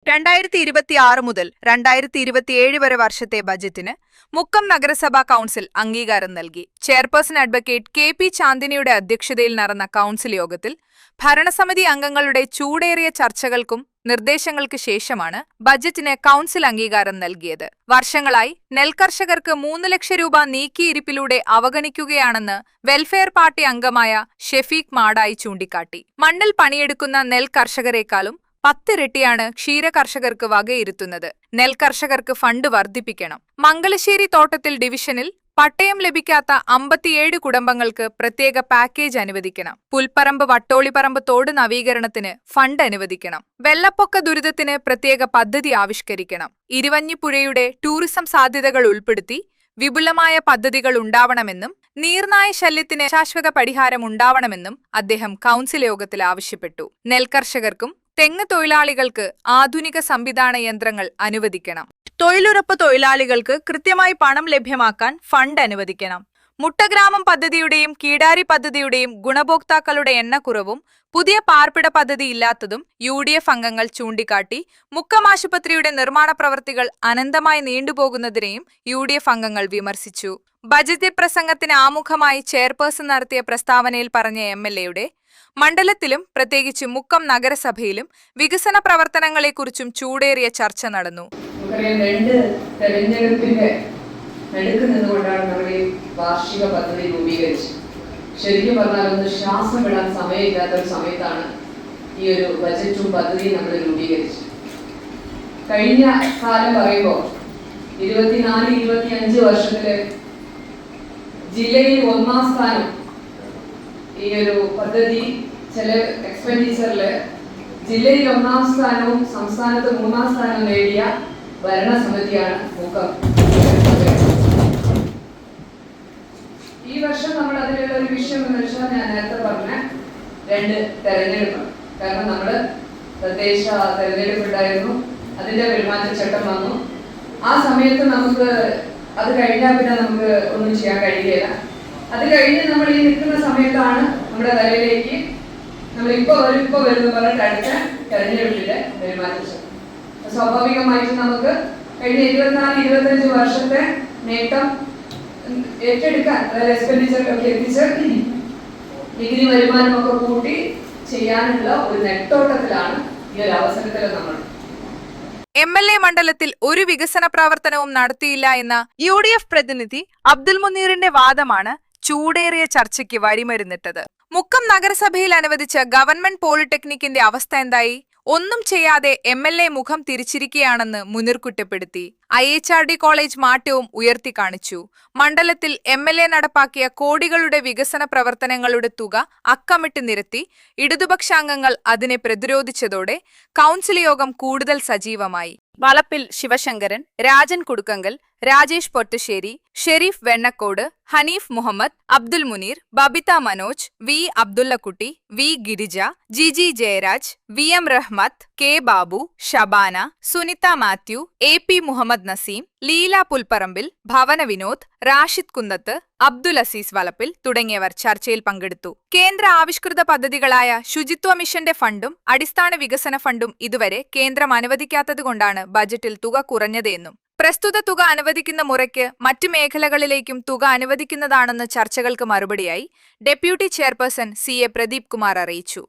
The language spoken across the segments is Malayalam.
2026 മുതൽ 2027 വരെ വർഷത്തെ ബജറ്റിന് മുക്കം നഗരസഭാ കൗൺസിൽ അംഗീകാരം നൽകി. Chairperson advocate K P. ചാന്ദിനിയുടെ അധ്യക്ഷതയിൽ നടന്ന കൗൺസിൽ യോഗത്തിൽ ഭരണസമിതി അംഗങ്ങളുടെ ചൂടേറിയ ചർച്ചകൾക്കും നിർദ്ദേശങ്ങൾക്ക് ശേഷമാണ് ബജറ്റിന് കൗൺസിൽ അംഗീകാരം നൽകിയത്. വർഷങ്ങളായി നെൽകർഷകർക്ക് 3 ലക്ഷം രൂപ നീക്കിയിരിപ്പിലൂടെ അവഗണിക്കുകയാണെന്ന് വെൽഫെയർ പാർട്ടി അംഗമായ ഷെഫീഖ് മാടായി ചൂണ്ടിക്കാട്ടി. മണ്ണിൽ പണിയെടുക്കുന്ന നെൽകർഷകരെക്കാളും 10 ഇരട്ടിയാണ് ക്ഷീരകർഷകർക്ക് വകയിരുത്തുന്നത്. നെൽകർഷകർക്ക് ഫണ്ട് വർദ്ധിപ്പിക്കണം. മംഗലശ്ശേരി തോട്ടത്തിൽ ഡിവിഷനിൽ പട്ടയം ലഭിക്കാത്ത 57 കുടുംബങ്ങൾക്ക് പ്രത്യേക പാക്കേജ് അനുവദിക്കണം. പുൽപ്പറമ്പ് വട്ടോളിപ്പറമ്പ് തോട് നവീകരണത്തിന് ഫണ്ട് അനുവദിക്കണം. വെള്ളപ്പൊക്ക ദുരിതത്തിന് പ്രത്യേക പദ്ധതി ആവിഷ്കരിക്കണം. ഇരുവഞ്ഞിപ്പുഴയുടെ ടൂറിസം സാധ്യതകൾ ഉൾപ്പെടുത്തി വിപുലമായ പദ്ധതികൾ ഉണ്ടാവണമെന്നും നീർനായ ശല്യത്തിന് ശാശ്വത പരിഹാരം ഉണ്ടാവണമെന്നും അദ്ദേഹം കൗൺസിൽ യോഗത്തിൽ ആവശ്യപ്പെട്ടു. നെൽകർഷകർക്കും തെങ്ങ് തൊഴിലാളികൾക്ക് ആധുനിക സംവിധാന യന്ത്രങ്ങൾ അനുവദിക്കണം. തൊഴിലുറപ്പ് തൊഴിലാളികൾക്ക് കൃത്യമായി പണം ലഭ്യമാക്കാൻ ഫണ്ട് അനുവദിക്കണം. മുട്ടഗ്രാമം പദ്ധതിയുടെയും കീടാരി പദ്ധതിയുടെയും ഗുണഭോക്താക്കളുടെ എണ്ണക്കുറവും പുതിയ പാർപ്പിട പദ്ധതി ഇല്ലാത്തതും UDF അംഗങ്ങൾ ചൂണ്ടിക്കാട്ടി. മുക്കം ആശുപത്രിയുടെ നിർമ്മാണ പ്രവൃത്തികൾ അനന്തമായി നീണ്ടുപോകുന്നതിനെയും UDF അംഗങ്ങൾ വിമർശിച്ചു. ബജറ്റ് പ്രസംഗത്തിന് ആമുഖമായി ചെയർപേഴ്സൺ നടത്തിയ പ്രസ്താവനയിൽ പറഞ്ഞ MLAയുടെ മണ്ഡലത്തിലും പ്രത്യേകിച്ച് മുക്കം നഗരസഭയിലും വികസന പ്രവർത്തനങ്ങളെക്കുറിച്ചും ചൂടേറിയ ചർച്ച നടന്നു. തെരഞ്ഞെടുപ്പിന്റെ നടുക്ക് നിന്നുകൊണ്ടാണ് നമ്മൾ ഈ വാർഷിക പദ്ധതി രൂപീകരിച്ചത്. ശരിക്കും പറഞ്ഞാൽ ഒന്ന് ശ്വാസം വിടാൻ സമയമില്ലാത്ത ഒരു സമയത്താണ് ഈ ഒരു ബജറ്റും പദ്ധതിയും നമ്മൾ രൂപീകരിച്ചത്. കഴിഞ്ഞ കാലം പറയുമ്പോൾ 24-25 വർഷത്തില് ജില്ലയിൽ 1ാം സ്ഥാനം ഈ ഒരു പദ്ധതി ചില എക്സ്പെൻഡിച്ചറില് ജില്ലയിൽ 1ാം സ്ഥാനവും സംസ്ഥാനത്ത് 3ാം സ്ഥാനവും നേടിയ ഭരണസമിതിയാണ് മുക്കം. ഈ വർഷം നമ്മൾ അതിലുള്ള ഒരു വിഷയം എന്ന് വെച്ചാൽ ഞാൻ നേരത്തെ പറഞ്ഞ 2 തെരഞ്ഞെടുപ്പാണ്. കാരണം നമ്മൾ തദ്ദേശ തെരഞ്ഞെടുപ്പ് ഉണ്ടായിരുന്നു, അതിന്റെ പെരുമാറ്റച്ചട്ടം വന്നു. ആ സമയത്ത് നമുക്ക് അത് കഴിഞ്ഞാൽ പിന്നെ നമുക്ക് ഒന്നും ചെയ്യാൻ കഴിയില്ല. അത് കഴിഞ്ഞ് നമ്മൾ ഈ നിൽക്കുന്ന സമയത്താണ് നമ്മുടെ തലയിലേക്ക് നമ്മൾ ഇപ്പൊ വരുന്ന പറഞ്ഞിട്ട് അടുത്ത തെരഞ്ഞെടുപ്പിലെ പെരുമാറ്റച്ചട്ടം. സ്വാഭാവികമായിട്ട് നമുക്ക് കഴിഞ്ഞ 24-25 വർഷത്തെ നേട്ടം ഏറ്റെടുക്കാൻ, അതായത് എക്സ്പെൻഡിച്ചറിലൊക്കെ എത്തിച്ച് നികുതി വരുമാനമൊക്കെ കൂട്ടി ചെയ്യാനുള്ള ഒരു നെട്ടോട്ടത്തിലാണ് ഈ ഒരു അവസരത്തിൽ നമ്മൾ. MLA മണ്ഡലത്തിൽ ഒരു വികസന പ്രവർത്തനവും നടത്തിയില്ല എന്ന UDF പ്രതിനിധി അബ്ദുൽ മുനീറിന്റെ വാദമാണ് ചൂടേറിയ ചർച്ചയ്ക്ക് വഴിമരുന്നിട്ടത്. മുക്കം നഗരസഭയിൽ അനുവദിച്ച ഗവൺമെന്റ് പോളിടെക്നിക്കിന്റെ അവസ്ഥ എന്തായി? ഒന്നും ചെയ്യാതെ MLA മുഖം തിരിച്ചിരിക്കുകയാണെന്ന് മുനീർ കുറ്റപ്പെടുത്തി. IHRD കോളേജ് മാറ്റവും ഉയർത്തി കാണിച്ചു. മണ്ഡലത്തിൽ MLA നടപ്പാക്കിയ കോടികളുടെ വികസന പ്രവർത്തനങ്ങളുടെ തുക അക്കമിട്ട് നിരത്തി ഇടതുപക്ഷാംഗങ്ങൾ അതിനെ പ്രതിരോധിച്ചതോടെ കൗൺസിൽ യോഗം കൂടുതൽ സജീവമായി. വളപ്പിൽ Sivasankaran, Rajan കുടുക്കങ്കൽ, Rajesh Pottassery, Sharif Vennakode, Hanif Muhammad, Abdul Muneer, Babita Manoj, V. Abdullakutty, V. Girija, GG Jayaraj, VM റഹ്മത്ത്, K. ബാബു, ഷബാന, സുനിത മാത്യു, AP മുഹമ്മദ് നസീം, ലീല പുൽപ്പറമ്പിൽ, ഭവന വിനോദ്, റാഷിദ് കുന്നത്ത്, അബ്ദുൽ അസീസ് വളപ്പിൽ തുടങ്ങിയവർ ചർച്ചയിൽ പങ്കെടുത്തു. കേന്ദ്ര ആവിഷ്കൃത പദ്ധതികളായ ശുചിത്വ മിഷന്റെ ഫണ്ടും അടിസ്ഥാന വികസന ഫണ്ടും ഇതുവരെ കേന്ദ്രം അനുവദിക്കാത്തതുകൊണ്ടാണ് ബജറ്റിൽ തുക കുറഞ്ഞതെന്നും പ്രസ്തുത തുക അനുവദിക്കുന്ന മുറയ്ക്ക് മറ്റു മേഖലകളിലേക്കും തുക അനുവദിക്കുന്നതാണെന്ന് ചർച്ചകൾക്ക് മറുപടിയായി deputy chairperson CA Pradeep Kumar അറിയിച്ചു.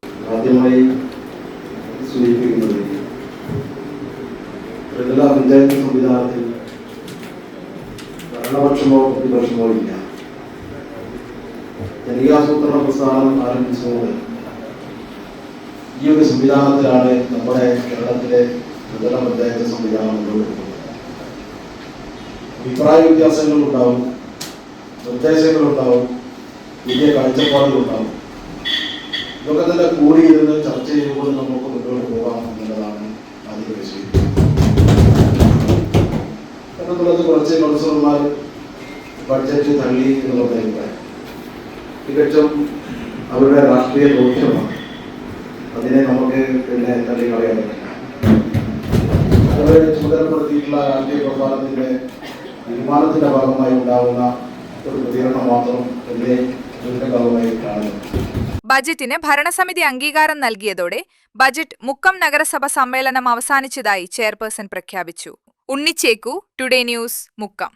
ജനകീയാസൂത്രണ പ്രസ്ഥാനം ആരംഭിച്ചതുകൊണ്ട് ഈ ഒരു സംവിധാനത്തിലാണ് നമ്മുടെ കേരളത്തിലെ ത്രിതല പഞ്ചായത്ത് സംവിധാനം മുന്നോട്ട് പോകുന്നത്. അഭിപ്രായ വ്യത്യാസങ്ങളുണ്ടാവും, നിർദ്ദേശങ്ങളുണ്ടാവും, വലിയ കാഴ്ചപ്പാടുകളുണ്ടാവും. ഇതൊക്കെ തന്നെ കൂടിയിരുന്ന് ചർച്ച ചെയ്തുകൊണ്ട് നമുക്ക് മുന്നോട്ട് പോകാം എന്നുള്ളതാണ് ആദ്യ വിഷയം. എന്നുള്ളത് കുറച്ച് കൗൺസിലർമാർ ബഡ്ജറ്റ് തള്ളി എന്നുള്ള അഭിപ്രായം തികച്ചും അവരുടെ രാഷ്ട്രീയ ബോധ്യമാണ്. അതിനെ നമുക്ക് പിന്നെ തള്ളി കളയാൻ പറ്റില്ല. അവരെ ചുമതലപ്പെടുത്തിയിട്ടുള്ള രാഷ്ട്രീയ പ്രസ്ഥാനത്തിന്റെ തീരുമാനത്തിന്റെ ഭാഗമായി ഉണ്ടാകുന്ന ഒരു പ്രതികരണം മാത്രം എന്റെ ഭാഗമായി കാണുന്നു. ബജറ്റിന് ഭരണസമിതി അംഗീകാരം നൽകിയതോടെ ബജറ്റ് മുക്കം നഗരസഭ സമ്മേളനം അവസാനിച്ചതായി ചെയർപേഴ്സൺ പ്രഖ്യാപിച്ചു. Unnichekku, today news, Mukkam.